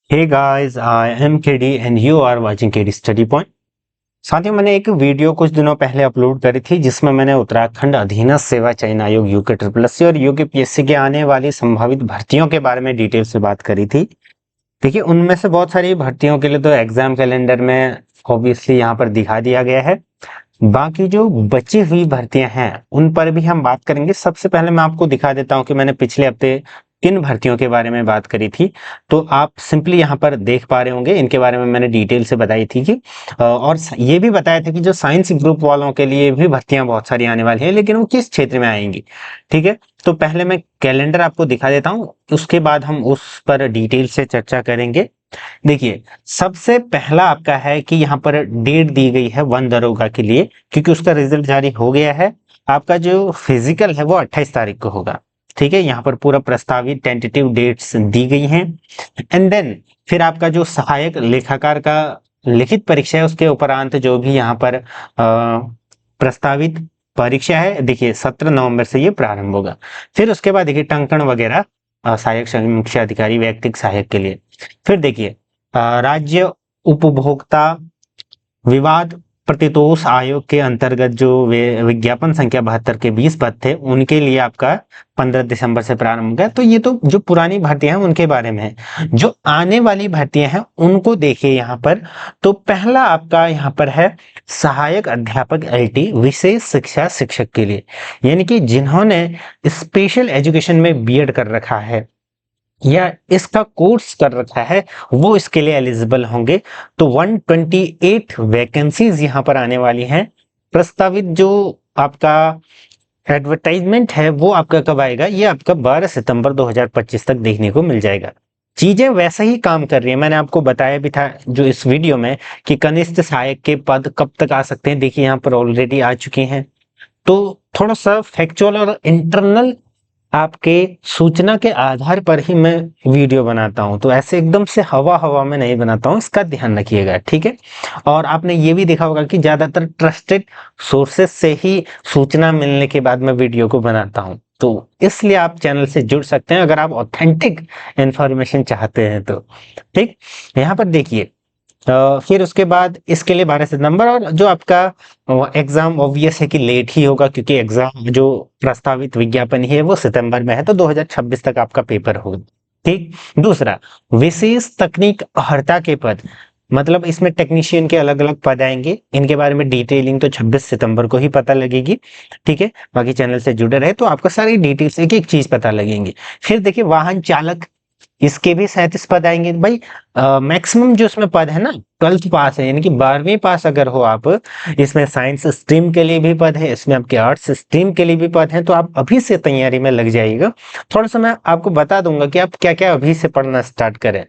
Hey guys, I am KD and you are watching KD Study Point। साथियों, मैंने एक video कुछ दिनों पहले अपलोड करी थी जिसमें मैंने उत्तराखंड अधीनस्थ सेवा चयन आयोग यूके ट्रिपल और यूके पीएससी के आने वाली संभावित भर्तियों के बारे में डिटेल से बात करी थी। देखिए, उनमें से बहुत सारी भर्तियों के लिए तो एग्जाम कैलेंडर में ऑब्वियसली यहाँ पर दिखा दिया गया है। बाकी जो बची हुई भर्तियां हैं उन पर भी हम बात करेंगे। सबसे पहले मैं आपको दिखा देता हूं कि मैंने पिछले हफ्ते किन भर्तियों के बारे में बात करी थी। तो आप सिंपली यहाँ पर देख पा रहे होंगे, इनके बारे में मैंने डिटेल से बताई थी कि और ये भी बताया था कि जो साइंस ग्रुप वालों के लिए भी भर्तियां बहुत सारी आने वाली हैं, लेकिन वो किस क्षेत्र में आएंगी। ठीक है, तो पहले मैं कैलेंडर आपको दिखा देता हूँ, उसके बाद हम उस पर डिटेल से चर्चा करेंगे। देखिए, सबसे पहला आपका है कि यहाँ पर डेट दी गई है वन दरोगा के लिए, क्योंकि उसका रिजल्ट जारी हो गया है। आपका जो फिजिकल है वो 28 तारीख को होगा। ठीक है, यहाँ पर पूरा प्रस्तावित टेंटेटिव डेट्स दी गई हैं। एंड देन फिर आपका जो सहायक लेखाकार का लिखित परीक्षा है उसके उपरांत जो भी यहाँ पर प्रस्तावित परीक्षा है, देखिए 17 नवंबर से ये प्रारंभ होगा। फिर उसके बाद देखिए टंकण वगैरह सहायक समीक्षा अधिकारी व्यक्तिगत सहायक के लिए। फिर देखिए राज्य उपभोक्ता विवाद प्रतितोष आयोग के अंतर्गत जो विज्ञापन संख्या 72 के 20 पद थे उनके लिए आपका 15 दिसंबर से प्रारंभ होगा। तो ये तो जो पुरानी भर्तियां हैं उनके बारे में है। जो आने वाली भर्तियां हैं उनको देखिए यहाँ पर। तो पहला आपका यहाँ पर है सहायक अध्यापक एलटी विशेष शिक्षा शिक्षक के लिए, यानी कि जिन्होंने स्पेशल एजुकेशन में बीएड कर रखा है या इसका कोर्स कर रखा है वो इसके लिए एलिजिबल होंगे। तो 128 वैकेंसीज यहाँ पर आने वाली हैं। प्रस्तावित जो आपका एडवर्टाइजमेंट है वो आपका कब आएगा, ये आपका 12 सितंबर 2025 तक देखने को मिल जाएगा। चीजें वैसे ही काम कर रही है, मैंने आपको बताया भी था जो इस वीडियो में कि कनिष्ठ सहायक के पद कब तक आ सकते हैं। देखिए यहाँ पर ऑलरेडी आ चुके हैं। तो थोड़ा सा फैक्चुअल और इंटरनल आपके सूचना के आधार पर ही मैं वीडियो बनाता हूं, तो ऐसे एकदम से हवा हवा में नहीं बनाता हूं, इसका ध्यान रखिएगा। ठीक है, और आपने ये भी देखा होगा कि ज्यादातर ट्रस्टेड सोर्सेस से ही सूचना मिलने के बाद मैं वीडियो को बनाता हूं, तो इसलिए आप चैनल से जुड़ सकते हैं अगर आप ऑथेंटिक इंफॉर्मेशन चाहते हैं तो। ठीक, यहाँ पर देखिए फिर उसके बाद इसके लिए 12 सितंबर, और जो आपका एग्जाम ऑब्वियस है कि लेट ही होगा क्योंकि एग्जाम जो प्रस्तावित विज्ञापन है वो सितंबर में है, तो 2026 तक आपका पेपर होगा। ठीक, दूसरा विशेष तकनीक अहर्ता के पद, मतलब इसमें टेक्नीशियन के अलग अलग पद आएंगे। इनके बारे में डिटेलिंग तो 26 सितंबर को ही पता लगेगी। ठीक है, बाकी चैनल से जुड़े रहे तो आपको सारी डिटेल्स एक एक चीज पता लगेंगे। फिर देखिए वाहन चालक, इसके भी 37 पद आएंगे भाई। मैक्सिमम जो इसमें पद है ना 12th पास है, यानी कि 12वीं पास अगर हो आप, इसमें साइंस स्ट्रीम के लिए भी पद है, इसमें आपके आर्ट्स स्ट्रीम के लिए भी पद है, तो आप अभी से तैयारी में लग जाइएगा। थोड़ा सा मैं आपको बता दूंगा कि आप क्या क्या अभी से पढ़ना स्टार्ट करें।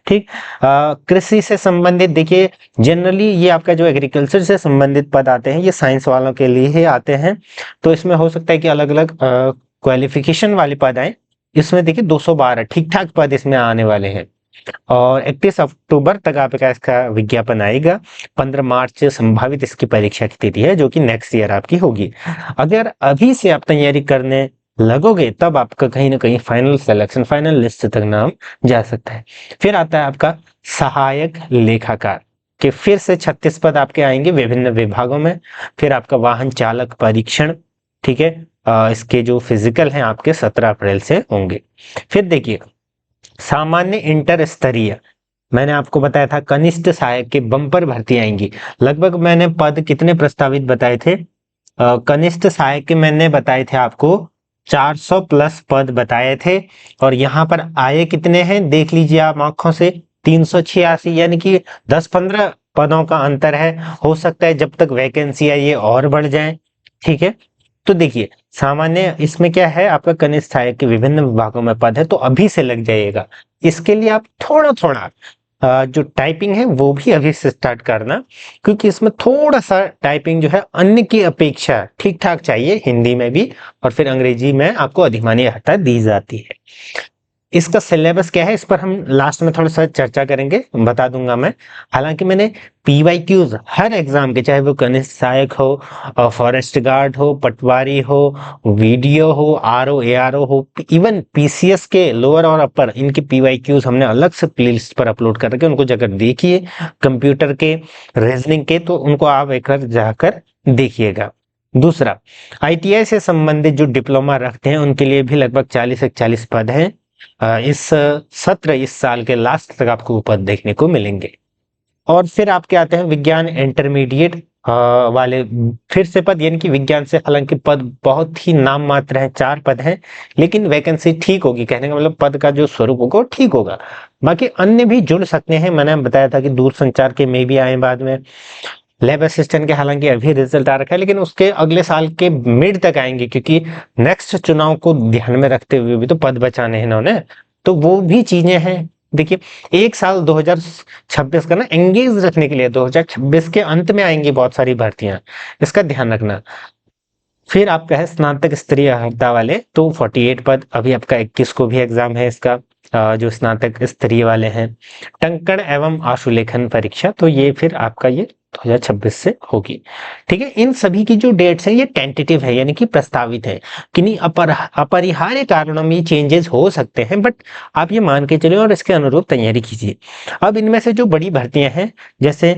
ठीक, कृषि से संबंधित देखिए जनरली ये आपका जो एग्रीकल्चर से संबंधित पद आते हैं ये साइंस वालों के लिए ही आते हैं, तो इसमें हो सकता है कि अलग अलग क्वालिफिकेशन वाले पद आए। इसमें देखिए 212 ठीक ठाक पद इसमें आने वाले हैं, और 31 अक्टूबर तक आपका इसका विज्ञापन आएगा। 15 मार्च से संभावित इसकी परीक्षा की तिथि है जो कि नेक्स्ट ईयर आपकी होगी। अगर अभी से आप तैयारी करने लगोगे तब आपका कहीं ना कहीं फाइनल सिलेक्शन, फाइनल लिस्ट तक नाम जा सकता है। फिर आता है आपका सहायक लेखाकार के फिर से 36 पद आपके आएंगे विभिन्न विभागों में। फिर आपका वाहन चालक परीक्षण, ठीक है, इसके जो फिजिकल हैं आपके 17 अप्रैल से होंगे। फिर देखिए सामान्य इंटर स्तरीय, मैंने आपको बताया था कनिष्ठ सहायक के बम्पर भर्ती आएंगी। लगभग मैंने पद कितने प्रस्तावित बताए थे, कनिष्ठ सहायक के मैंने बताए थे आपको 400 प्लस पद बताए थे, और यहाँ पर आए कितने हैं देख लीजिए आप आंखों से, 386, यानी कि 10-15 पदों का अंतर है। हो सकता है जब तक वैकेंसी आई ये और बढ़ जाए। ठीक है, तो देखिए सामान्य इसमें क्या है आपका कनिष्ठ सहायक के विभिन्न विभागों में पद है, तो अभी से लग जाइएगा। इसके लिए आप थोड़ा थोड़ा जो टाइपिंग है वो भी अभी से स्टार्ट करना, क्योंकि इसमें थोड़ा सा टाइपिंग जो है अन्य की अपेक्षा ठीक ठाक चाहिए, हिंदी में भी और फिर अंग्रेजी में आपको अधिमानी अहर्ता दी जाती है। इसका सिलेबस क्या है इस पर हम लास्ट में थोड़ा सा चर्चा करेंगे, बता दूंगा मैं। हालांकि मैंने पीवाईक्यूज हर एग्जाम के, चाहे वो कनिष्ठ सहायक हो, फॉरेस्ट गार्ड हो, पटवारी हो, वीडियो हो, आरओ एआरओ हो, इवन पीसीएस के लोअर और अपर, इनके पीवाईक्यूज हमने अलग से प्लेलिस्ट पर अपलोड कर रखे, उनको जाकर देखिए। कंप्यूटर के, रीजनिंग के, तो उनको आप एक बार जाकर देखिएगा। दूसरा, आईटीआई से संबंधित जो डिप्लोमा रखते हैं उनके लिए भी लगभग 40-41 पद हैं। इस सत्र, इस साल के लास्ट तक आपको वो पद देखने को मिलेंगे। और फिर आपके आते हैं विज्ञान इंटरमीडिएट वाले फिर से पद, यानी कि विज्ञान से हालांकि पद बहुत ही नाम मात्र हैं, 4 पद हैं, लेकिन वैकेंसी ठीक होगी, कहने का मतलब पद का जो स्वरूप होगा वो ठीक होगा। बाकी अन्य भी जुड़ सकते हैं, मैंने बताया था कि दूरसंचार के में भी आए बाद में। लैब असिस्टेंट के हालांकि अभी रिजल्ट आ रखा है, लेकिन उसके अगले साल के मिड तक आएंगे, क्योंकि नेक्स्ट चुनाव को ध्यान में रखते हुए भी तो पद बचाने हैं इन्होंने, तो वो भी चीजें हैं। देखिए, एक साल 2026 का ना एंगेज रखने के लिए 2026 के अंत में आएंगी बहुत सारी भर्तियां, इसका ध्यान रखना। फिर आपका है स्नातक स्तरीय अर्हता वाले, तो 48 पद, अभी आपका 21 को भी एग्जाम है इसका, जो स्नातक स्तरीय वाले हैं। टंकण एवं आशुलेखन परीक्षा, तो ये फिर आपका ये 2026 से होगी। ठीक है, इन सभी की जो डेट्स है ये टेंटेटिव है, यानी कि प्रस्तावित है, किन्हीं अपरिहार्य कारणों में चेंजेस हो सकते हैं, बट आप ये मान के चलिए और इसके अनुरूप तैयारी कीजिए। अब इनमें से जो बड़ी भर्तियां हैं, जैसे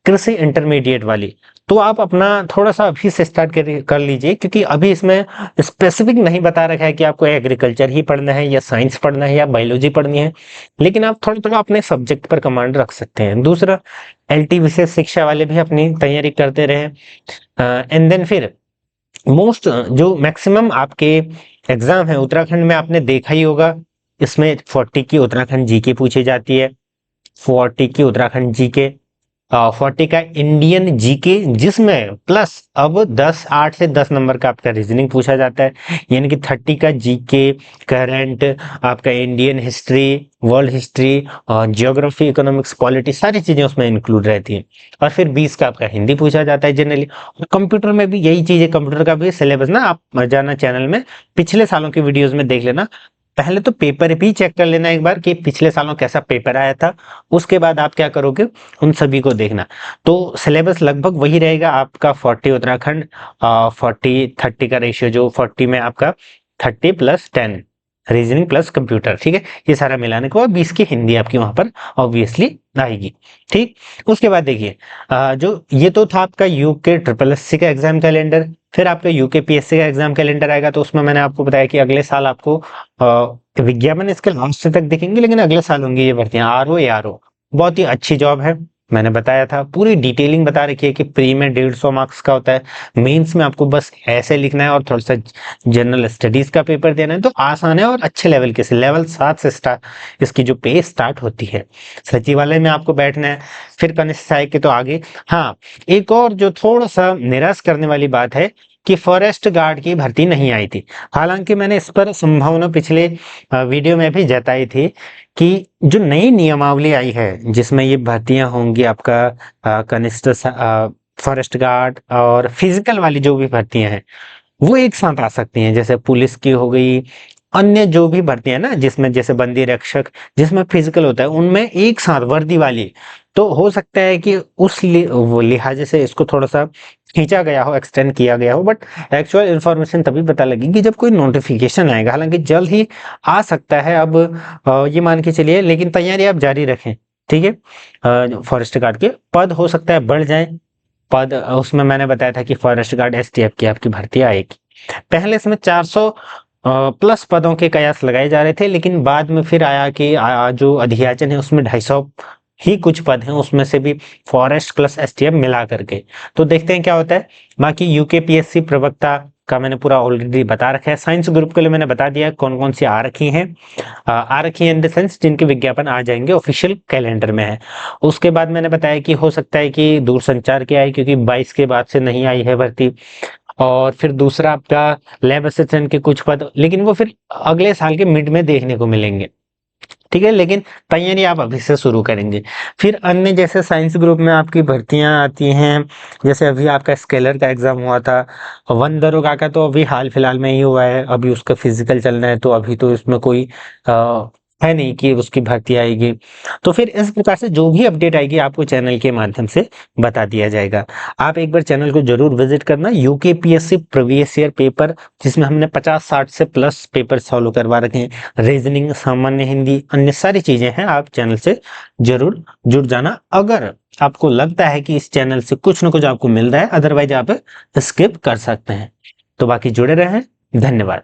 कृषि इंटरमीडिएट वाली, तो आप अपना थोड़ा सा अभी से स्टार्ट कर लीजिए, क्योंकि अभी इसमें स्पेसिफिक नहीं बता रखा है कि आपको एग्रीकल्चर ही पढ़ना है या साइंस पढ़ना है या बायोलॉजी पढ़नी है, लेकिन आप थोड़ा थोड़ा अपने सब्जेक्ट पर कमांड रख सकते हैं। दूसरा, एलटी विशेष शिक्षा वाले भी अपनी तैयारी करते रहे। एंड देन फिर मोस्ट जो मैक्सिमम आपके एग्जाम है उत्तराखंड में, आपने देखा ही होगा, इसमें 40 की उत्तराखंड जीके पूछी जाती है, 40 की उत्तराखंड जीके, 40 का इंडियन जीके, जिसमें प्लस अब 8 से 10 नंबर का आपका रीजनिंग पूछा जाता है, यानी कि 30 का जीके, करंट, आपका Indian history, world history, geography, economics, polity, सारी चीजें उसमें इंक्लूड रहती हैं। और फिर 20 का आपका हिंदी पूछा जाता है जनरली। और कंप्यूटर में भी यही चीज है, कंप्यूटर का भी सिलेबस ना आप जाना चैनल में पिछले सालों के वीडियोस में देख लेना, पहले तो पेपर भी चेक कर लेना एक बार कि पिछले सालों कैसा पेपर आया था, उसके बाद आप क्या करोगे उन सभी को देखना। तो सिलेबस लगभग वही रहेगा आपका, 40 उत्तराखंड, 40-30 का रेशियो, जो 40 में आपका 30 + 10 रीजनिंग प्लस कंप्यूटर, ठीक है, ये सारा मिलाने के बाद 20 की हिंदी आपकी वहां पर ऑब्वियसली आएगी। ठीक, उसके बाद देखिए, जो ये तो था आपका यूके SSSC का एग्जाम कैलेंडर। फिर आपका यूके पीएससी का एग्जाम कैलेंडर आएगा, तो उसमें मैंने आपको बताया कि अगले साल आपको विज्ञापन इसके लास्ट तक दिखेंगे, लेकिन अगले साल होंगी ये भर्तियां। आरओ एआरओ बहुत ही अच्छी जॉब है, मैंने बताया था, पूरी डिटेलिंग बता रखी है कि प्री में 150 मार्क्स का होता है, मेंस में आपको बस ऐसे लिखना है और थोड़ा सा जनरल स्टडीज का पेपर देना है, तो आसान है और अच्छे लेवल के से, लेवल 7 से स्टार्ट इसकी जो पे स्टार्ट होती है। सचिवालय में आपको बैठना है, फिर कनिष्ठ सहायक के तो आगे। हाँ, एक और जो थोड़ा सा निराश करने वाली बात है कि फॉरेस्ट गार्ड की भर्ती नहीं आई थी। हालांकि मैंने इस पर संभावना पिछले वीडियो में भी जताई थी कि जो नई नियमावली आई है जिसमें ये भर्तियां होंगी, आपका कनिष्ठ फॉरेस्ट गार्ड और फिजिकल वाली जो भी भर्तियां हैं वो एक साथ आ सकती हैं, जैसे पुलिस की हो गई, अन्य जो भी भर्तियां ना जिसमें जैसे बंदी रक्षक, जिसमें फिजिकल होता है, उनमें एक साथ वर्दी वाली, तो हो सकता है कि वो लिहाजे से इसको थोड़ा सा खींचा गया हो, एक्सटेंड किया गया हो, बट एक्चुअल इन्फॉर्मेशन तभी पता लगेगी जब कोई नोटिफिकेशन आएगा। हालांकि जल्द ही आ सकता है, अब ये मान के चलिए, लेकिन तैयारी आप जारी रखें। ठीक है, फॉरेस्ट गार्ड के पद हो सकता है बढ़ जाए, पद उसमें मैंने बताया था कि फॉरेस्ट गार्ड एसटीएफ की आपकी भर्ती आएगी। पहले इसमें 400 प्लस पदों के कयास लगाए जा रहे थे, लेकिन बाद में फिर आया कि जो अधियाचन है उसमें 250 ही कुछ पद हैं, उसमें से भी फॉरेस्ट प्लस एसटीएफ मिला करके, तो देखते हैं क्या होता है। बाकी यूकेपीएससी प्रवक्ता का मैंने पूरा ऑलरेडी बता रखा है। साइंस ग्रुप के लिए मैंने बता दिया कौन कौन सी आ रखी हैं, आ रखी है इन द सेंस जिनके विज्ञापन आ जाएंगे, ऑफिशियल कैलेंडर में है। उसके बाद मैंने बताया कि हो सकता है कि दूरसंचार की आई, क्योंकि 22 के बाद से नहीं आई है भर्ती। और फिर दूसरा आपका लैब असिस्टेंट के कुछ पद, लेकिन वो फिर अगले साल के मिड में देखने को मिलेंगे। ठीक है, लेकिन तैयारी आप अभी से शुरू करेंगे। फिर अन्य जैसे साइंस ग्रुप में आपकी भर्तियां आती हैं, जैसे अभी आपका स्केलर का एग्जाम हुआ था, वन दरोगा का तो अभी हाल फिलहाल में ही हुआ है, अभी उसका फिजिकल चलना है, तो अभी तो इसमें कोई है नहीं कि उसकी भर्ती आएगी। तो फिर इस प्रकार से जो भी अपडेट आएगी आपको चैनल के माध्यम से बता दिया जाएगा। आप एक बार चैनल को जरूर विजिट करना। यूकेपीएससी प्रीवियस ईयर पेपर, जिसमें हमने 50-60 से प्लस पेपर सॉल्व करवा रखे हैं, रीजनिंग, सामान्य हिंदी, अन्य सारी चीजें हैं, आप चैनल से जरूर जुड़ जाना। अगर आपको लगता है कि इस चैनल से कुछ ना कुछ आपको मिल रहा है, अदरवाइज आप स्किप कर सकते हैं। तो बाकी जुड़े रहें। धन्यवाद।